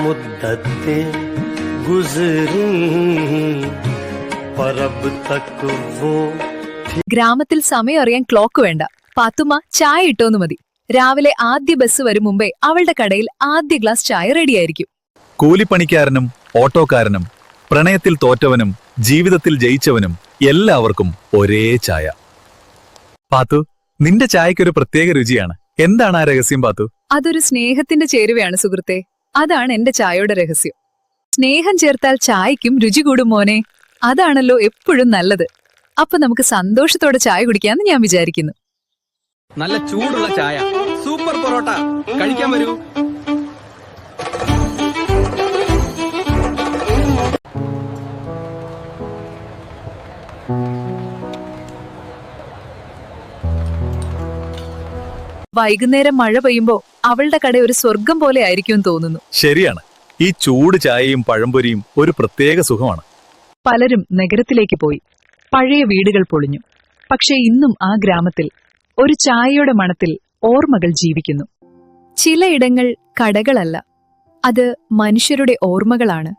मुद्दतें गुजरी पर अब तक वो ഗ്രാമത്തിൽ സമയം അറിയാൻ ക്ലോക്ക് വേണ്ട. പാത്തുമ്മ ചായ ഇട്ടോന്ന് മതി. രാവിലെ ആദ്യ ബസ് വരും മുമ്പേ അവളുടെ കടയിൽ ആദ്യ ഗ്ലാസ് ചായ റെഡിയായിരിക്കും. കൂലിപ്പണിക്കാരനും ഓട്ടോക്കാരനും പ്രണയത്തിൽ തോറ്റവനും ജീവിതത്തിൽ ജയിച്ചവനും എല്ലാവർക്കും ഒരേ ചായ. പാത്തു, നിന്റെ ചായക്കൊരു പ്രത്യേക രുചിയാണ്. എന്താണ് ആ രഹസ്യം പാത്തു? അതൊരു സ്നേഹത്തിന്റെ ചേരുവയാണ് സുഹൃത്തെ. അതാണ് എന്റെ ചായയുടെ രഹസ്യം. സ്നേഹം ചേർത്താൽ ചായക്കും രുചി കൂടും മോനെ. അതാണല്ലോ എപ്പോഴും നല്ലത്. അപ്പൊ നമുക്ക് സന്തോഷത്തോടെ ചായ കുടിക്കാന്ന് ഞാൻ വിചാരിക്കുന്നു. നല്ല ചൂടുള്ള ചായ, സൂപ്പർ പൊറോട്ട കഴിക്കാൻ വരൂ. വൈകുന്നേരം മഴ പെയ്യുമ്പോ അവളുടെ കട ഒരു സ്വർഗം പോലെ ആയിരിക്കും തോന്നുന്നു. ശരിയാണ്. ഈ ചൂട് ചായയും പഴംപൊരിയും ഒരു പ്രത്യേക സുഖമാണ്. പലരും നഗരത്തിലേക്ക് പോയി. പഴയ വീടുകൾ പൊളിഞ്ഞു. പക്ഷെ ഇന്നും ആ ഗ്രാമത്തിൽ ഒരു ചായയുടെ മണത്തിൽ ഓർമ്മകൾ ജീവിക്കുന്നു. ചിലയിടങ്ങൾ കടകളല്ല, അത് മനുഷ്യരുടെ ഓർമ്മകളാണ്.